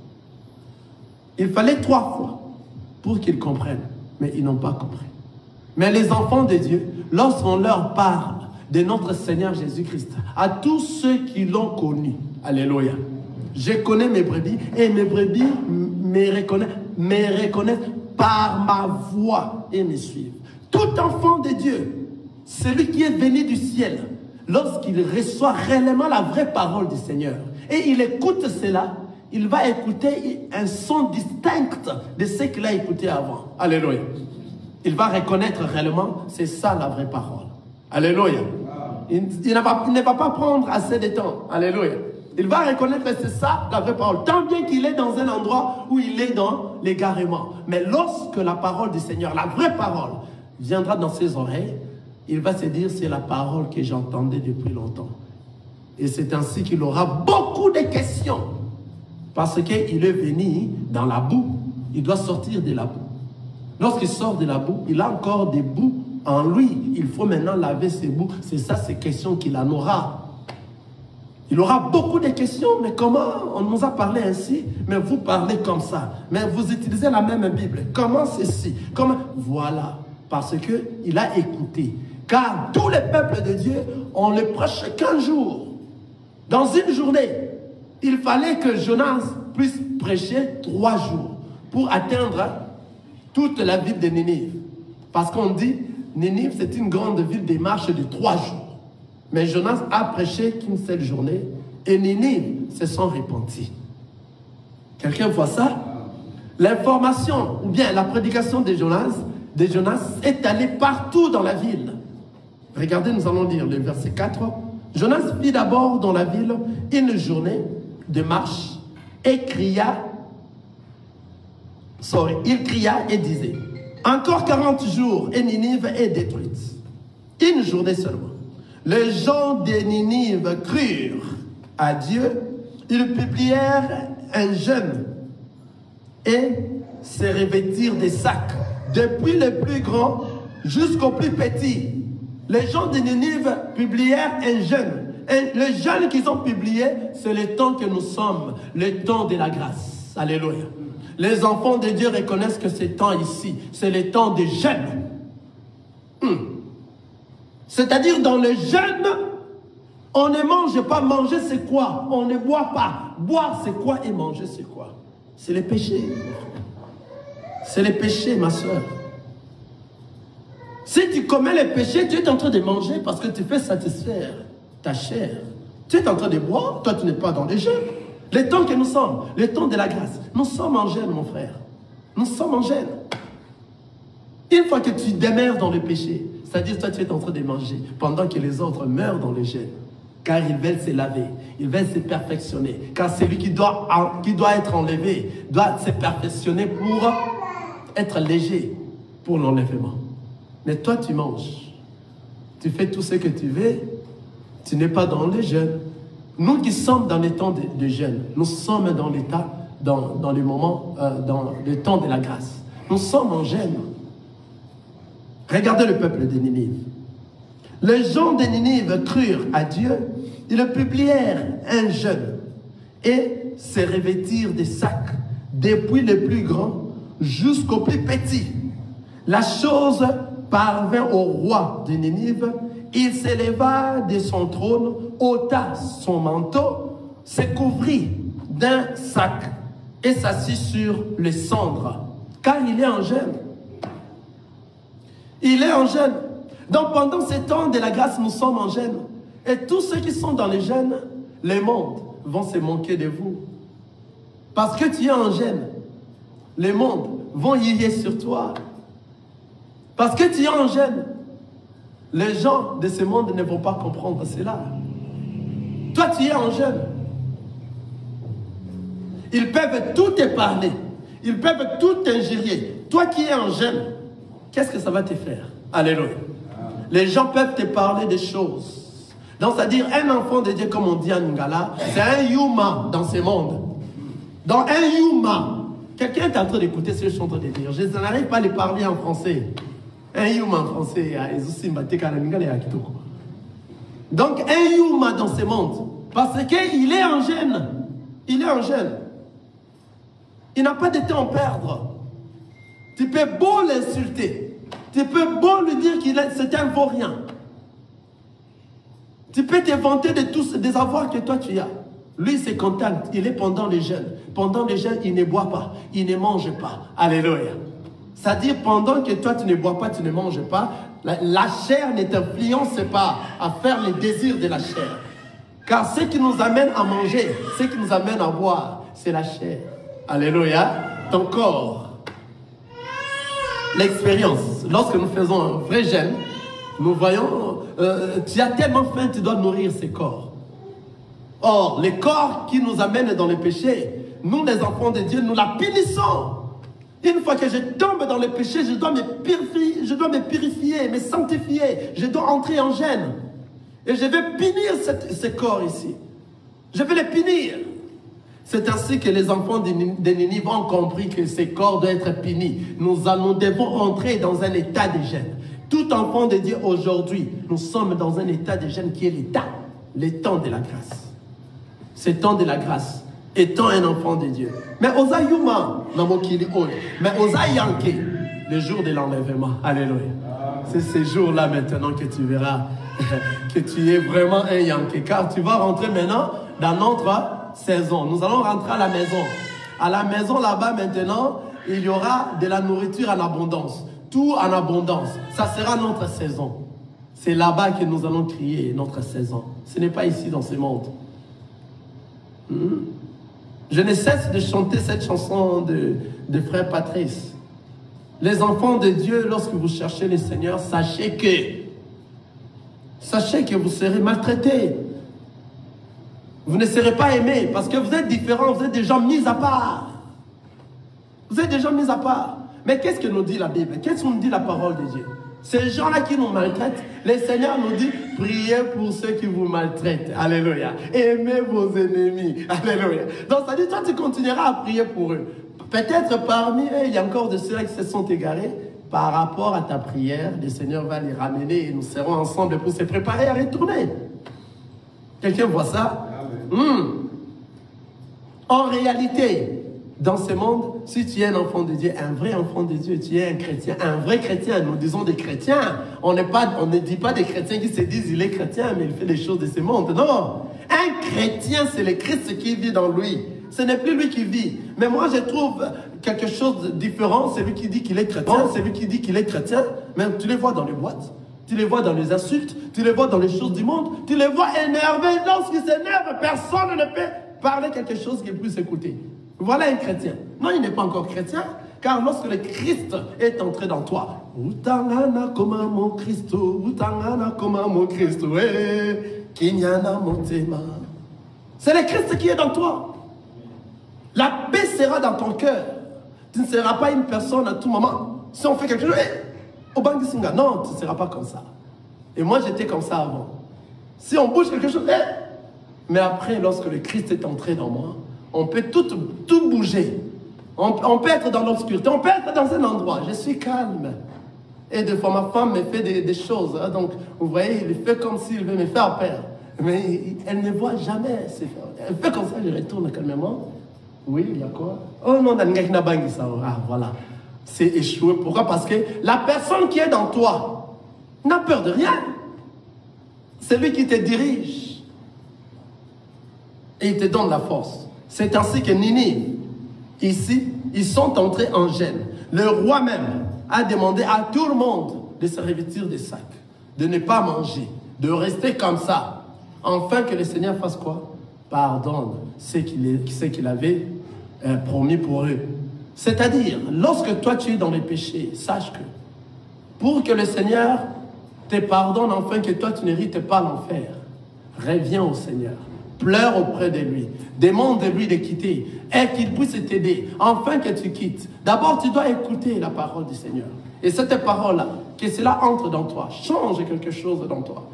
Il fallait 3 fois pour qu'ils comprennent. Mais ils n'ont pas compris. Mais les enfants de Dieu, lorsqu'on leur parle de notre Seigneur Jésus-Christ, à tous ceux qui l'ont connu, alléluia, je connais mes brebis et mes brebis me reconnaissent par ma voix et me suivent. Tout enfant de Dieu, celui qui est venu du ciel, lorsqu'il reçoit réellement la vraie parole du Seigneur et il écoute cela, il va écouter un son distinct de ce qu'il a écouté avant. Alléluia. Il va reconnaître réellement, c'est ça la vraie parole. Alléluia. Il ne va pas prendre assez de temps. Alléluia. Il va reconnaître que c'est ça la vraie parole. Tant bien qu'il est dans un endroit où il est dans l'égarement. Mais lorsque la parole du Seigneur, la vraie parole, viendra dans ses oreilles, il va se dire, c'est la parole que j'entendais depuis longtemps. Et c'est ainsi qu'il aura beaucoup de questions. Parce qu'il est venu dans la boue. Il doit sortir de la boue. Lorsqu'il sort de la boue, il a encore des boues en lui. Il faut maintenant laver ses boues. C'est ça, ces questions qu'il en aura. Il aura beaucoup de questions. Mais comment on nous a parlé ainsi? Mais vous parlez comme ça. Mais vous utilisez la même Bible. Comment ceci? Comment? Voilà. Parce qu'il a écouté. Car tous les peuples de Dieu, on les prêche qu'un jour. Dans une journée, il fallait que Jonas puisse prêcher 3 jours pour atteindre toute la ville de Ninive. Parce qu'on dit, Ninive, c'est une grande ville de marche de 3 jours. Mais Jonas a prêché qu'une seule journée et Ninive se sont repentis. Quelqu'un voit ça? L'information, ou bien la prédication de Jonas est allée partout dans la ville. Regardez, nous allons lire le verset 4. Jonas fit d'abord dans la ville une journée de marche et il cria et disait, encore 40 jours et Ninive est détruite. Une journée seulement. Les gens de Ninive crurent à Dieu, ils publièrent un jeûne et se revêtirent des sacs, depuis le plus grand jusqu'au plus petit. Les gens de Ninive publièrent un jeûne. Et le jeûne qu'ils ont publié, c'est le temps que nous sommes, le temps de la grâce. Alléluia. Les enfants de Dieu reconnaissent que ce temps ici, c'est le temps de jeûne. C'est-à-dire dans le jeûne, on ne mange pas. Manger, c'est quoi? On ne boit pas. Boire, c'est quoi? Et manger, c'est quoi? C'est le péché. C'est le péché, ma soeur. Si tu commets le péché, tu es en train de manger parce que tu fais satisfaire ta chair. Tu es en train de boire, toi tu n'es pas dans le jeûne. Le temps que nous sommes, le temps de la grâce, nous sommes en jeûne, mon frère. Nous sommes en jeûne. Une fois que tu demeures dans le péché, c'est-à-dire toi tu es en train de manger pendant que les autres meurent dans le jeûne. Car ils veulent se laver, ils veulent se perfectionner. Car celui qui doit être enlevé doit se perfectionner pour être léger pour l'enlèvement. Mais toi, tu manges. Tu fais tout ce que tu veux. Tu n'es pas dans le jeûne. Nous qui sommes dans les temps de jeûne, nous sommes dans l'état, dans les moments, dans le temps de la grâce. Nous sommes en jeûne. Regardez le peuple de Ninive. Les gens de Ninive crurent à Dieu. Ils publièrent un jeûne et se revêtirent des sacs, depuis le plus grand jusqu'au plus petit. La chose parvint au roi de Ninive, il s'éleva de son trône, ôta son manteau, se couvrit d'un sac et s'assit sur les cendres, car il est en jeûne. Il est en jeûne. Donc pendant ces temps de la grâce, nous sommes en jeûne. Et tous ceux qui sont dans les jeûnes, les mondes vont se moquer de vous. Parce que tu es en jeûne, les mondes vont yéyer sur toi. Parce que tu es en jeûne, les gens de ce monde ne vont pas comprendre cela. Toi, tu es en jeûne. Ils peuvent tout te parler. Ils peuvent tout t'injurier. Toi qui es en jeûne, qu'est-ce que ça va te faire? Alléluia. Les gens peuvent te parler des choses. Donc, c'est-à-dire, un enfant de Dieu, comme on dit en Ngala, c'est un yuma dans ce monde. Dans un yuma. Quelqu'un est en train d'écouter ce que je suis en train de dire. Je n'arrive pas à les parler en français. Un yuma en français. Donc, un yuma dans ce monde. Parce qu'il est en jeûne. Il est en jeûne. Il n'a pas de temps à perdre. Tu peux beau l'insulter. Tu peux beau lui dire qu'il c'est un vaurien. Tu peux te vanter de tous des avoirs que toi tu as. Lui, c'est content. Il est pendant les jeûnes. Pendant les jeûnes, il ne boit pas. Il ne mange pas. Alléluia. C'est-à-dire, pendant que toi, tu ne bois pas, tu ne manges pas, la chair ne t'influence pas à faire les désirs de la chair. Car ce qui nous amène à manger, ce qui nous amène à boire, c'est la chair. Alléluia. Ton corps. L'expérience. Lorsque nous faisons un vrai jeûne, Nous voyons, tu as tellement faim, tu dois nourrir ces corps. Or, les corps qui nous amènent dans le péché, nous les enfants de Dieu, nous la punissons. Une fois que je tombe dans le péché, je dois me purifier, me sanctifier, je dois entrer en gêne. Et je vais punir ces corps ici. Je vais les punir. C'est ainsi que les enfants de Ninive ont compris que ces corps doivent être punis. Nous devons entrer dans un état de gêne. Tout enfant de Dieu aujourd'hui, nous sommes dans un état de gêne qui est le temps de la grâce. C'est le temps de la grâce. Étant un enfant de Dieu. Mais osa yuma, mais osa yanke, le jour de l'enlèvement. Alléluia. C'est ces jours-là maintenant que tu verras que tu es vraiment un yanke. Car tu vas rentrer maintenant dans notre saison. Nous allons rentrer à la maison. À la maison là-bas maintenant, il y aura de la nourriture en abondance. Tout en abondance. Ça sera notre saison. C'est là-bas que nous allons crier notre saison. Ce n'est pas ici dans ce monde. Je ne cesse de chanter cette chanson de frère Patrice. Les enfants de Dieu, lorsque vous cherchez le Seigneur, sachez que vous serez maltraités. Vous ne serez pas aimés parce que vous êtes différents, vous êtes des gens mis à part. Vous êtes des gens mis à part. Mais qu'est-ce que nous dit la Bible? Qu'est-ce que nous dit la parole de Dieu? Ces gens-là qui nous maltraitent, le Seigneur nous dit, priez pour ceux qui vous maltraitent. Alléluia. Aimez vos ennemis. Alléluia. Donc ça dit, toi tu continueras à prier pour eux. Peut-être parmi eux, il y a encore de ceux-là qui se sont égarés. Par rapport à ta prière, le Seigneur va les ramener et nous serons ensemble pour se préparer à retourner. Quelqu'un voit ça? En réalité, dans ce monde, si tu es un enfant de Dieu, un vrai enfant de Dieu, tu es un chrétien, un vrai chrétien, nous disons des chrétiens. On ne dit pas des chrétiens qui se disent il est chrétien, mais il fait les choses de ce monde. Non, un chrétien, c'est le Christ qui vit dans lui. Ce n'est plus lui qui vit. Mais moi, je trouve quelque chose de différent. C'est lui qui dit qu'il est chrétien, c'est lui qui dit qu'il est chrétien. Mais tu les vois dans les boîtes, tu les vois dans les insultes, tu les vois dans les choses du monde, tu les vois énervés. Lorsqu'ils s'énervent, personne ne peut parler quelque chose qui puisse écouter. Voilà un chrétien. Non, il n'est pas encore chrétien, car lorsque le Christ est entré dans toi, Utangana comme mon Christ, Utangana comme mon Christ, Kinyana Montema. C'est le Christ qui est dans toi. La paix sera dans ton cœur. Tu ne seras pas une personne à tout moment. Si on fait quelque chose, au Bangisinga, non, tu ne seras pas comme ça. Et moi, j'étais comme ça avant. Si on bouge quelque chose, mais après, lorsque le Christ est entré dans moi, on peut tout bouger. On peut être dans l'obscurité, on peut être dans un endroit. Je suis calme. Et des fois, ma femme me fait des choses. Hein, donc, vous voyez, il fait comme s'il veut me faire peur. Mais elle ne voit jamais. Elle fait comme ça, je retourne calmement. Oui, il y a quoi? Oh non, ah, voilà. C'est échoué. Pourquoi? Parce que la personne qui est dans toi n'a peur de rien. C'est lui qui te dirige. Et il te donne la force. C'est ainsi que Ninive, ici, ils sont entrés en gêne. Le roi même a demandé à tout le monde de se revêtir des sacs, de ne pas manger, de rester comme ça, afin que le Seigneur fasse quoi? Pardonne ce qu'il avait promis pour eux. C'est-à-dire, lorsque toi tu es dans les péchés, sache que pour que le Seigneur te pardonne, afin que toi tu n'hérites pas l'enfer, reviens au Seigneur. Pleure auprès de lui. Demande de lui de quitter. Et qu'il puisse t'aider. Enfin que tu quittes. D'abord, tu dois écouter la parole du Seigneur. Et cette parole-là, que cela entre dans toi. Change quelque chose dans toi.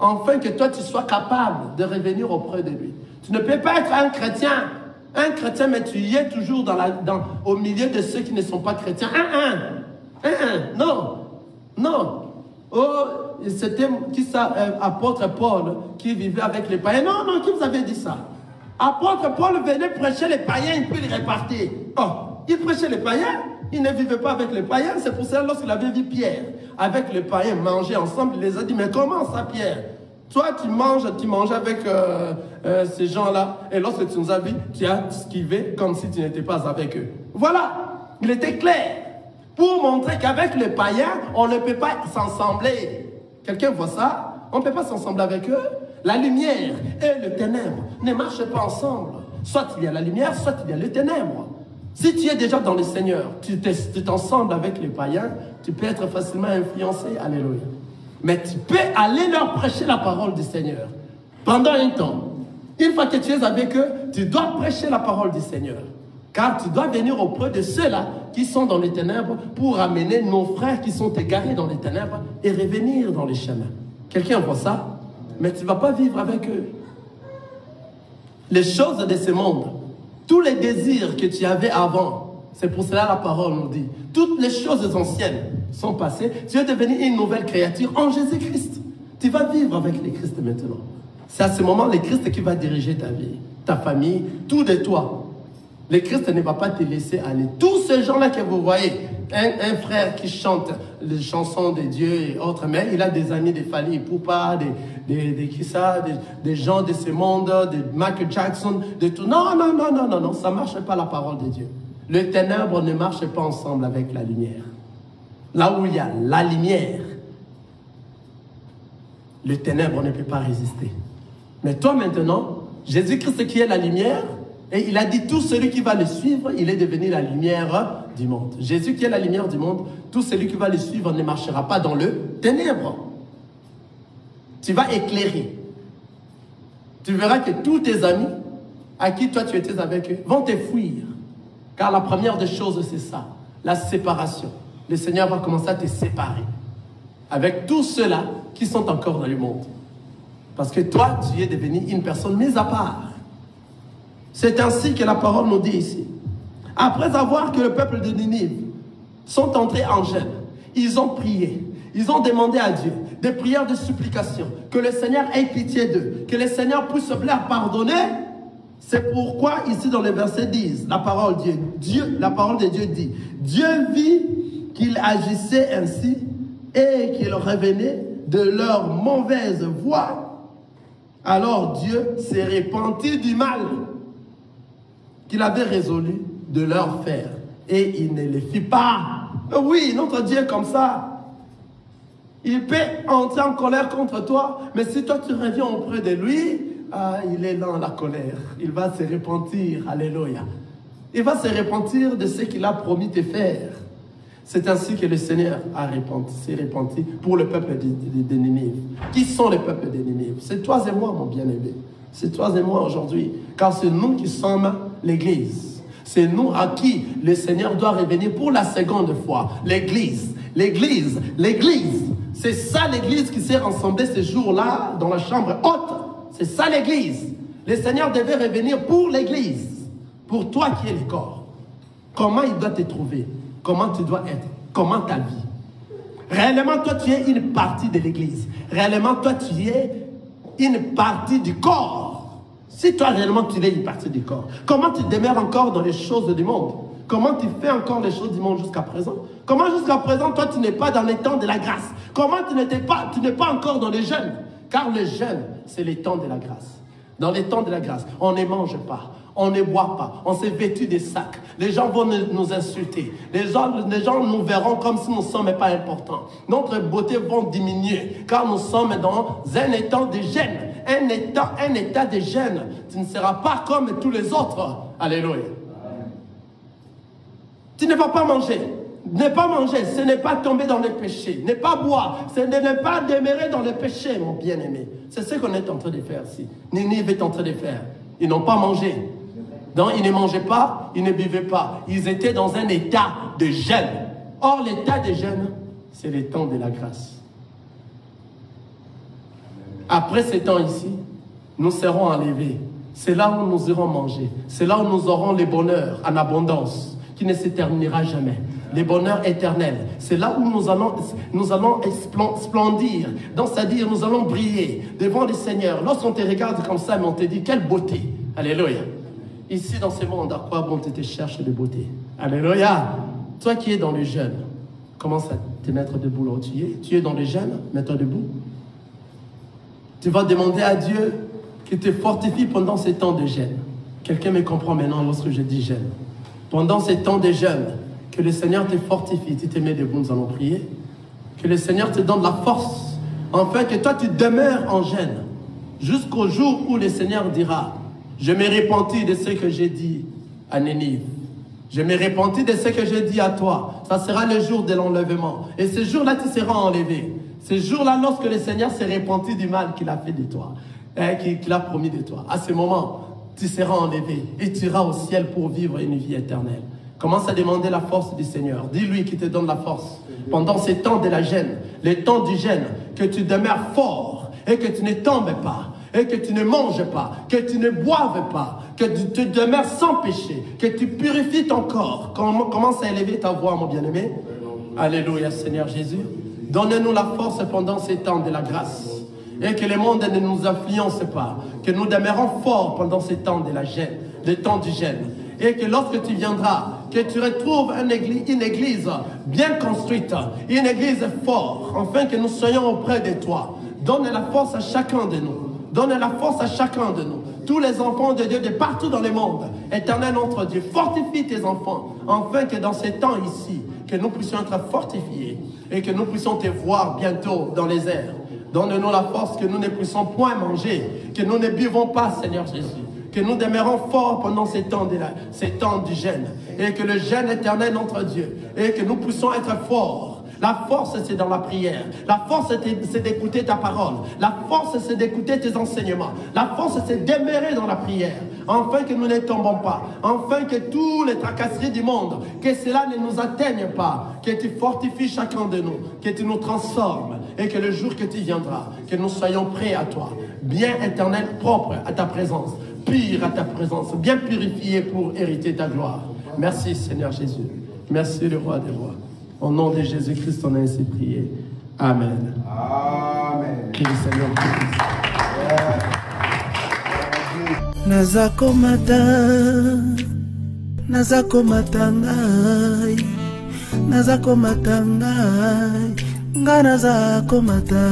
Enfin que toi, tu sois capable de revenir auprès de lui. Tu ne peux pas être un chrétien. Un chrétien, mais tu y es toujours au milieu de ceux qui ne sont pas chrétiens. Non. Non. Oh, c'était apôtre Paul qui vivait avec les païens. Non, qui vous avait dit ça? Apôtre Paul venait prêcher les païens et puis il repartait. Oh, il prêchait les païens, il ne vivait pas avec les païens. C'est pour ça, lorsqu'il avait vu Pierre avec les païens manger ensemble, il les a dit, mais comment ça, Pierre? Toi, tu manges avec ces gens-là, et lorsque tu nous as vus, tu as esquivé comme si tu n'étais pas avec eux. Voilà, il était clair. Pour montrer qu'avec les païens, on ne peut pas s'ensembler. Quelqu'un voit ça? On ne peut pas s'ensembler avec eux. La lumière et le ténèbre ne marchent pas ensemble. Soit il y a la lumière, soit il y a le ténèbre. Si tu es déjà dans le Seigneur, tu t'ensembles avec les païens, tu peux être facilement influencé. Alléluia. Mais tu peux aller leur prêcher la parole du Seigneur. Pendant un temps. Une fois que tu es avec eux, tu dois prêcher la parole du Seigneur. Car tu dois venir auprès de ceux-là qui sont dans les ténèbres pour amener nos frères qui sont égarés dans les ténèbres et revenir dans les chemins. Quelqu'un voit ça? Mais tu ne vas pas vivre avec eux. Les choses de ce monde, tous les désirs que tu avais avant, c'est pour cela la parole nous dit, toutes les choses anciennes sont passées, tu es devenu une nouvelle créature en Jésus-Christ. Tu vas vivre avec le Christ maintenant. C'est à ce moment le Christ qui va diriger ta vie, ta famille, tout de toi. Le Christ ne va pas te laisser aller. Tous ces gens-là que vous voyez, un frère qui chante les chansons de Dieu et autres, mais il a des amis, des Fally Ipupa, des gens de ce monde, de Michael Jackson, de tout. Non, non, non, non, non, non, ça ne marche pas la parole de Dieu. Le ténèbre ne marche pas ensemble avec la lumière. Là où il y a la lumière, le ténèbre ne peut pas résister. Mais toi maintenant, Jésus-Christ qui est la lumière, et il a dit tout celui qui va le suivre, il est devenu la lumière du monde. Jésus qui est la lumière du monde, tout celui qui va le suivre ne marchera pas dans le ténèbre. Tu vas éclairer. Tu verras que tous tes amis, à qui toi tu étais avec eux, vont te fuir. Car la première des choses, c'est ça, la séparation. Le Seigneur va commencer à te séparer avec tous ceux-là qui sont encore dans le monde. Parce que toi, tu es devenu une personne mise à part. C'est ainsi que la parole nous dit ici. Après avoir que le peuple de Ninive sont entrés en jeûne, ils ont prié, ils ont demandé à Dieu des prières de supplication, que le Seigneur ait pitié d'eux, que le Seigneur puisse leur pardonner. C'est pourquoi ici dans le verset 10, la parole de Dieu dit, Dieu vit qu'ils agissaient ainsi et qu'ils revenaient de leur mauvaise voie. Alors Dieu s'est repenti du mal qu'il avait résolu de leur faire. Et il ne les fit pas. Oui, notre Dieu est comme ça. Il peut entrer en colère contre toi, mais si toi tu reviens auprès de lui, il est lent la colère. Il va se repentir. Alléluia. Il va se repentir de ce qu'il a promis de faire. C'est ainsi que le Seigneur s'est repenti pour le peuple de Ninive. Qui sont les peuples de Ninive? C'est toi et moi, mon bien-aimé. C'est toi et moi aujourd'hui. Car c'est nous qui sommes l'Église. C'est nous à qui le Seigneur doit revenir pour la seconde fois. L'Église. L'Église. L'Église. C'est ça l'Église qui s'est rassemblée ce jour-là dans la chambre haute. C'est ça l'Église. Le Seigneur devait revenir pour l'Église. Pour toi qui es le corps. Comment il doit te trouver? Comment tu dois être? Comment ta vie? Réellement, toi, tu es une partie de l'Église. Réellement, toi, tu es une partie du corps. Si toi, réellement, tu es une partie du corps, comment tu demeures encore dans les choses du monde? Comment tu fais encore les choses du monde jusqu'à présent? Comment jusqu'à présent, toi, tu n'es pas dans les temps de la grâce? Comment tu n'es pas encore dans les jeûnes? Car le jeûne, c'est les temps de la grâce. Dans les temps de la grâce, on ne mange pas. On ne boit pas, on s'est vêtu des sacs. Les gens vont nous insulter. Les gens nous verront comme si nous ne sommes pas importants. Notre beauté va diminuer, car nous sommes dans un état de jeûne. Un état de jeûne. Tu ne seras pas comme tous les autres. Alléluia. Tu ne vas pas manger. Ne pas manger, ce n'est pas tomber dans le péché. Ne pas boire, ce n'est pas demeurer dans le péché, mon bien-aimé. C'est ce qu'on est en train de faire ici. Ninive est en train de faire. Ils n'ont pas mangé. Donc, ils ne mangeaient pas, ils ne buvaient pas. Ils étaient dans un état de jeûne. Or, l'état de jeûne, c'est le temps de la grâce. Après ce temps ici, nous serons enlevés. C'est là où nous irons manger. C'est là où nous aurons le bonheur en abondance, qui ne se terminera jamais. Le bonheur éternel. C'est là où nous allons splendir. Donc, c'est-à-dire, nous allons briller devant le Seigneur. Lorsqu'on te regarde comme ça, mais on te dit, quelle beauté. Alléluia. Ici, dans ce monde, à quoi bon tu te cherches de beauté? Alléluia. Toi qui es dans le jeûne, commence à te mettre debout là où tu es dans le jeûne, mets-toi debout. Tu vas demander à Dieu qu'il te fortifie pendant ces temps de jeûne. Quelqu'un me comprend maintenant lorsque je dis jeûne. Pendant ces temps de jeûne, que le Seigneur te fortifie. Tu te mets debout, nous allons prier. Que le Seigneur te donne la force, afin que toi tu demeures en jeûne, jusqu'au jour où le Seigneur dira, je me repentis de ce que j'ai dit à Ninive. Je me repentis de ce que j'ai dit à toi. Ça sera le jour de l'enlèvement. Et ce jour-là, tu seras enlevé. Ce jour-là, lorsque le Seigneur s'est repenti du mal qu'il a fait de toi, qu'il a promis de toi, à ce moment, tu seras enlevé et tu iras au ciel pour vivre une vie éternelle. Commence à demander la force du Seigneur. Dis-lui qu'il te donne la force. Pendant ces temps de la gêne, les temps du gêne, que tu demeures fort et que tu ne tombes pas, et que tu ne manges pas, que tu ne boives pas, que tu demeures sans péché, que tu purifies ton corps. Commence à élever ta voix, mon bien-aimé. Alléluia, Seigneur Jésus. Donne-nous la force pendant ces temps de la grâce. Et que le monde ne nous influence pas. Que nous demeurons forts pendant ces temps de la gêne, les temps du gêne. Et que lorsque tu viendras, que tu retrouves une église bien construite, une église forte, afin que nous soyons auprès de toi. Donne la force à chacun de nous. Donne la force à chacun de nous. Tous les enfants de Dieu de partout dans le monde. Éternel notre Dieu, fortifie tes enfants, afin que dans ces temps ici, que nous puissions être fortifiés et que nous puissions te voir bientôt dans les airs. Donne-nous la force que nous ne puissions point manger, que nous ne buvons pas, Seigneur Jésus, que nous demeurons forts pendant ces temps du jeûne, et que le jeûne éternel notre Dieu, et que nous puissions être forts. La force, c'est dans la prière. La force, c'est d'écouter ta parole. La force, c'est d'écouter tes enseignements. La force, c'est demeurer dans la prière. Afin que nous ne tombons pas. Afin que tous les tracasseries du monde, que cela ne nous atteigne pas. Que tu fortifies chacun de nous. Que tu nous transformes. Et que le jour que tu viendras, que nous soyons prêts à toi. Bien éternel, propre à ta présence. Pur à ta présence. Bien purifié pour hériter ta gloire. Merci Seigneur Jésus. Merci le roi des rois. Au nom de Jésus-Christ, on a ainsi prié. Amen.
Amen.
Que le Seigneur bénisse.
Nazakomata ngai, nazakomata ngai, nga nazakomata.